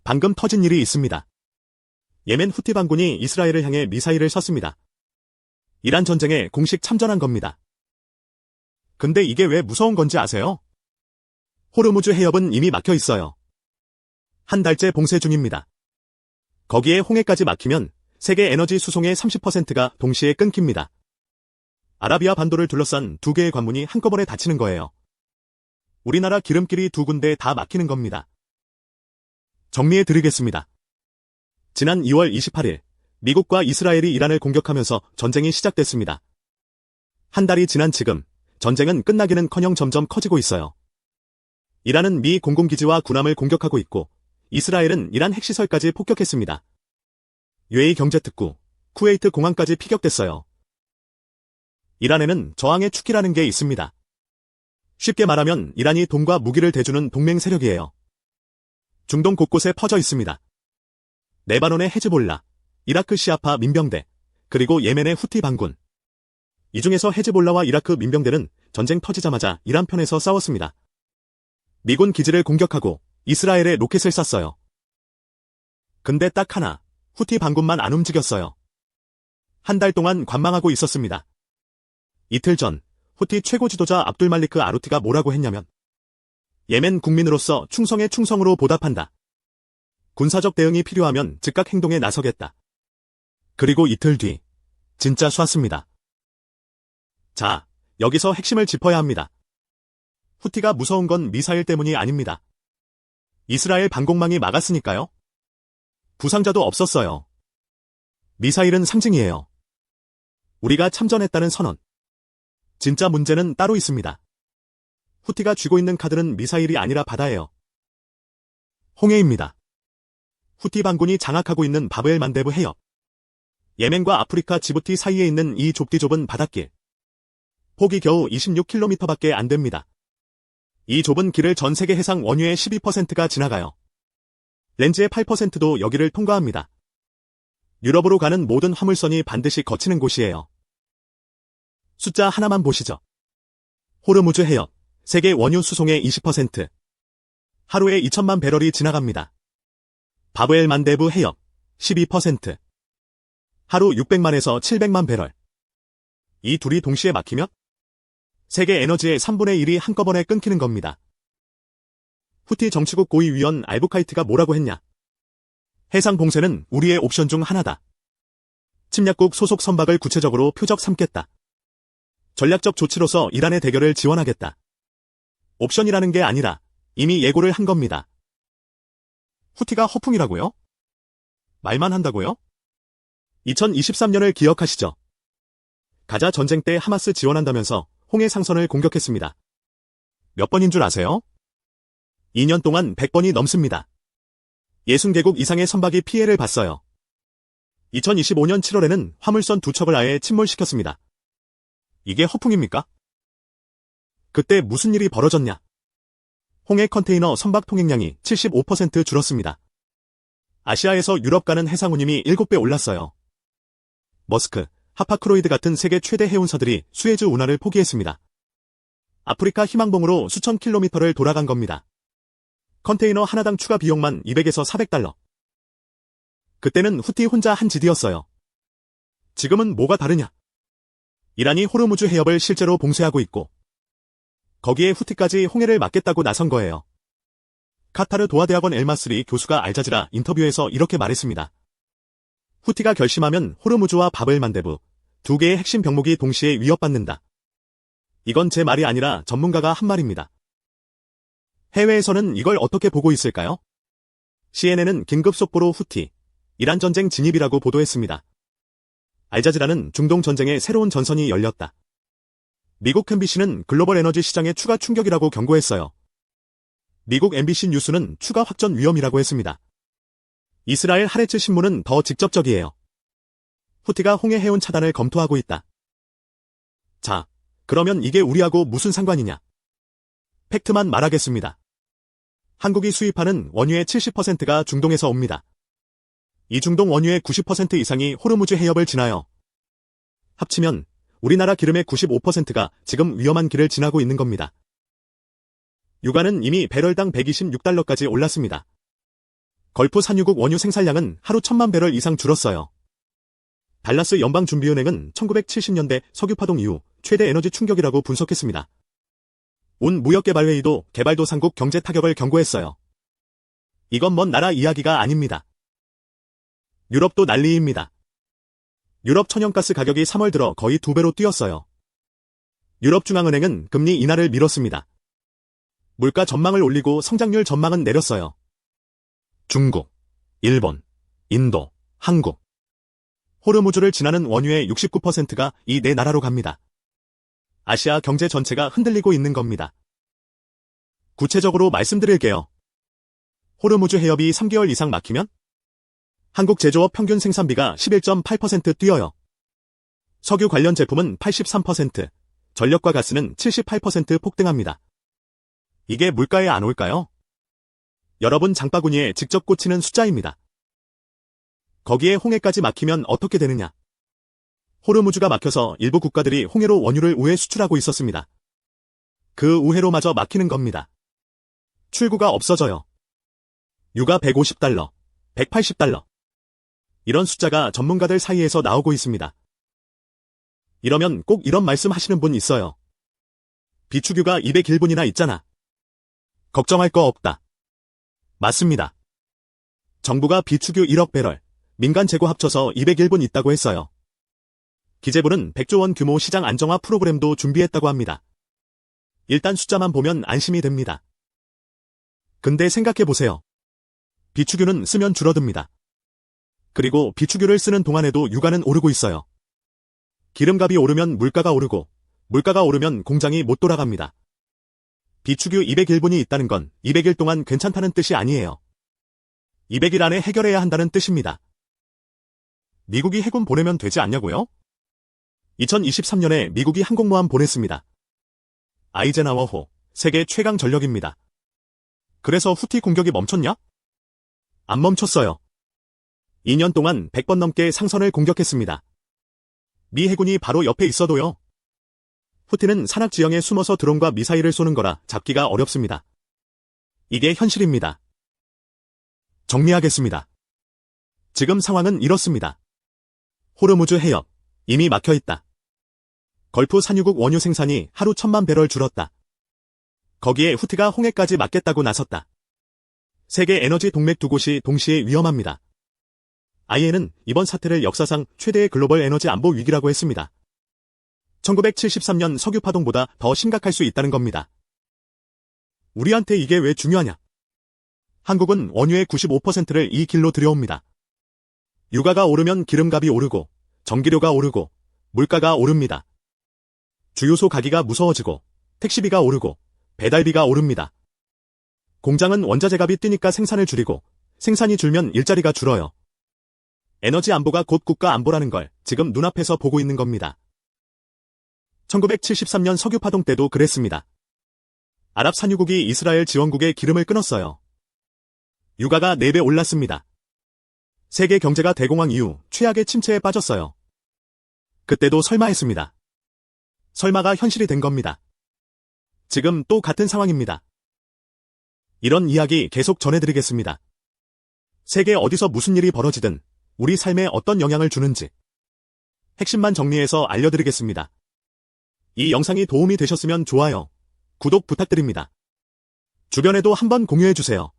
방금 터진 일이 있습니다. 예멘 후티 반군이 이스라엘을 향해 미사일을 쐈습니다. 이란 전쟁에 공식 참전한 겁니다. 근데 이게 왜 무서운 건지 아세요? 호르무즈 해협은 이미 막혀 있어요. 한 달째 봉쇄 중입니다. 거기에 홍해까지 막히면 세계 에너지 수송의 30%가 동시에 끊깁니다. 아라비아 반도를 둘러싼 두 개의 관문이 한꺼번에 닫히는 거예요. 우리나라 기름길이 두 군데 다 막히는 겁니다. 정리해 드리겠습니다. 지난 2월 28일, 미국과 이스라엘이 이란을 공격하면서 전쟁이 시작됐습니다. 한 달이 지난 지금, 전쟁은 끝나기는커녕 점점 커지고 있어요. 이란은 미 공군기지와 군함을 공격하고 있고, 이스라엘은 이란 핵시설까지 폭격했습니다. UAE 경제특구, 쿠웨이트 공항까지 피격됐어요. 이란에는 저항의 축기라는 게 있습니다. 쉽게 말하면 이란이 돈과 무기를 대주는 동맹 세력이에요. 중동 곳곳에 퍼져 있습니다. 레바논의 헤즈볼라, 이라크 시아파 민병대, 그리고 예멘의 후티 반군. 이 중에서 헤즈볼라와 이라크 민병대는 전쟁 터지자마자 이란 편에서 싸웠습니다. 미군 기지를 공격하고 이스라엘에 로켓을 쐈어요. 근데 딱 하나, 후티 반군만 안 움직였어요. 한 달 동안 관망하고 있었습니다. 이틀 전, 후티 최고 지도자 압둘 말리크 아루티가 뭐라고 했냐면, 예멘 국민으로서 충성에 충성으로 보답한다. 군사적 대응이 필요하면 즉각 행동에 나서겠다. 그리고 이틀 뒤, 진짜 쐈습니다. 자, 여기서 핵심을 짚어야 합니다. 후티가 무서운 건 미사일 때문이 아닙니다. 이스라엘 방공망이 막았으니까요. 부상자도 없었어요. 미사일은 상징이에요. 우리가 참전했다는 선언. 진짜 문제는 따로 있습니다. 후티가 쥐고 있는 카드는 미사일이 아니라 바다예요. 홍해입니다. 후티 반군이 장악하고 있는 바브엘 만데브 해협. 예멘과 아프리카 지부티 사이에 있는 이 좁디 좁은 바닷길. 폭이 겨우 26km밖에 안 됩니다. 이 좁은 길을 전 세계 해상 원유의 12%가 지나가요. 렌즈의 8%도 여기를 통과합니다. 유럽으로 가는 모든 화물선이 반드시 거치는 곳이에요. 숫자 하나만 보시죠. 호르무즈 해협, 세계 원유 수송의 20%. 하루에 2천만 배럴이 지나갑니다. 바브엘 만데브 해협, 12%. 하루 600만에서 700만 배럴. 이 둘이 동시에 막히면 세계 에너지의 3분의 1이 한꺼번에 끊기는 겁니다. 후티 정치국 고위위원 알부카이트가 뭐라고 했냐? 해상 봉쇄는 우리의 옵션 중 하나다. 침략국 소속 선박을 구체적으로 표적 삼겠다. 전략적 조치로서 이란의 대결을 지원하겠다. 옵션이라는 게 아니라 이미 예고를 한 겁니다. 후티가 허풍이라고요? 말만 한다고요? 2023년을 기억하시죠? 가자 전쟁 때 하마스 지원한다면서 홍해 상선을 공격했습니다. 몇 번인 줄 아세요? 2년 동안 100번이 넘습니다. 60개국 이상의 선박이 피해를 봤어요. 2025년 7월에는 화물선 2척을 아예 침몰시켰습니다. 이게 허풍입니까? 그때 무슨 일이 벌어졌냐? 홍해 컨테이너 선박 통행량이 75% 줄었습니다. 아시아에서 유럽 가는 해상 운임이 7배 올랐어요. 머스크, 하파크로이드 같은 세계 최대 해운사들이 수에즈 운하를 포기했습니다. 아프리카 희망봉으로 수천 킬로미터를 돌아간 겁니다. 컨테이너 하나당 추가 비용만 200에서 400달러. 그때는 후티 혼자 한 짓이었어요. 지금은 뭐가 다르냐? 이란이 호르무즈 해협을 실제로 봉쇄하고 있고 거기에 후티까지 홍해를 막겠다고 나선 거예요. 카타르 도하대학원 엘마스리 교수가 알자지라 인터뷰에서 이렇게 말했습니다. 후티가 결심하면 호르무즈와 바브엘 만데브 두 개의 핵심 병목이 동시에 위협받는다. 이건 제 말이 아니라 전문가가 한 말입니다. 해외에서는 이걸 어떻게 보고 있을까요? CNN은 긴급 속보로 후티, 이란 전쟁 진입이라고 보도했습니다. 알자지라는 중동 전쟁의 새로운 전선이 열렸다. 미국 MBC는 글로벌 에너지 시장의 추가 충격이라고 경고했어요. 미국 MBC 뉴스는 추가 확전 위험이라고 했습니다. 이스라엘 하레츠 신문은 더 직접적이에요. 후티가 홍해 해운 차단을 검토하고 있다. 자, 그러면 이게 우리하고 무슨 상관이냐? 팩트만 말하겠습니다. 한국이 수입하는 원유의 70%가 중동에서 옵니다. 이 중동 원유의 90% 이상이 호르무즈 해협을 지나요. 합치면 우리나라 기름의 95%가 지금 위험한 길을 지나고 있는 겁니다. 유가는 이미 배럴당 126달러까지 올랐습니다. 걸프 산유국 원유 생산량은 하루 1,000만 배럴 이상 줄었어요. 달라스 연방준비은행은 1970년대 석유 파동 이후 최대 에너지 충격이라고 분석했습니다. 온 무역개발회의도 개발도상국 경제 타격을 경고했어요. 이건 먼 나라 이야기가 아닙니다. 유럽도 난리입니다. 유럽 천연가스 가격이 3월 들어 거의 2배로 뛰었어요. 유럽중앙은행은 금리 인하를 미뤘습니다. 물가 전망을 올리고 성장률 전망은 내렸어요. 중국, 일본, 인도, 한국. 호르무즈를 지나는 원유의 69%가 이 네 나라로 갑니다. 아시아 경제 전체가 흔들리고 있는 겁니다. 구체적으로 말씀드릴게요. 호르무즈 해협이 3개월 이상 막히면 한국 제조업 평균 생산비가 11.8% 뛰어요. 석유 관련 제품은 83%, 전력과 가스는 78% 폭등합니다. 이게 물가에 안 올까요? 여러분 장바구니에 직접 꽂히는 숫자입니다. 거기에 홍해까지 막히면 어떻게 되느냐? 호르무즈가 막혀서 일부 국가들이 홍해로 원유를 우회 수출하고 있었습니다. 그 우회로마저 막히는 겁니다. 출구가 없어져요. 유가 150달러, 180달러. 이런 숫자가 전문가들 사이에서 나오고 있습니다. 이러면 꼭 이런 말씀 하시는 분 있어요. 비축유가 201분이나 있잖아. 걱정할 거 없다. 맞습니다. 정부가 비축유 1억 배럴, 민간 재고 합쳐서 201분 있다고 했어요. 기재부는 100조 원 규모 시장 안정화 프로그램도 준비했다고 합니다. 일단 숫자만 보면 안심이 됩니다. 근데 생각해보세요. 비축유는 쓰면 줄어듭니다. 그리고 비축유를 쓰는 동안에도 유가는 오르고 있어요. 기름값이 오르면 물가가 오르고, 물가가 오르면 공장이 못 돌아갑니다. 비축유 201분이 있다는 건 200일 동안 괜찮다는 뜻이 아니에요. 200일 안에 해결해야 한다는 뜻입니다. 미국이 해군 보내면 되지 않냐고요? 2023년에 미국이 항공모함 보냈습니다. 아이젠하워호, 세계 최강 전력입니다. 그래서 후티 공격이 멈췄냐? 안 멈췄어요. 2년 동안 100번 넘게 상선을 공격했습니다. 미 해군이 바로 옆에 있어도요. 후티는 산악 지형에 숨어서 드론과 미사일을 쏘는 거라 잡기가 어렵습니다. 이게 현실입니다. 정리하겠습니다. 지금 상황은 이렇습니다. 호르무즈 해협, 이미 막혀있다. 걸프 산유국 원유 생산이 하루 1,000만 배럴 줄었다. 거기에 후티가 홍해까지 막겠다고 나섰다. 세계 에너지 동맥 두 곳이 동시에 위험합니다. IEA는 이번 사태를 역사상 최대의 글로벌 에너지 안보 위기라고 했습니다. 1973년 석유 파동보다 더 심각할 수 있다는 겁니다. 우리한테 이게 왜 중요하냐? 한국은 원유의 95%를 이 길로 들여옵니다. 유가가 오르면 기름값이 오르고, 전기료가 오르고, 물가가 오릅니다. 주유소 가기가 무서워지고, 택시비가 오르고, 배달비가 오릅니다. 공장은 원자재 값이 뛰니까 생산을 줄이고, 생산이 줄면 일자리가 줄어요. 에너지 안보가 곧 국가 안보라는 걸 지금 눈앞에서 보고 있는 겁니다. 1973년 석유 파동 때도 그랬습니다. 아랍 산유국이 이스라엘 지원국에 기름을 끊었어요. 유가가 4배 올랐습니다. 세계 경제가 대공황 이후 최악의 침체에 빠졌어요. 그때도 설마 했습니다. 설마가 현실이 된 겁니다. 지금 또 같은 상황입니다. 이런 이야기 계속 전해드리겠습니다. 세계 어디서 무슨 일이 벌어지든 우리 삶에 어떤 영향을 주는지 핵심만 정리해서 알려드리겠습니다. 이 영상이 도움이 되셨으면 좋아요, 구독 부탁드립니다. 주변에도 한번 공유해주세요.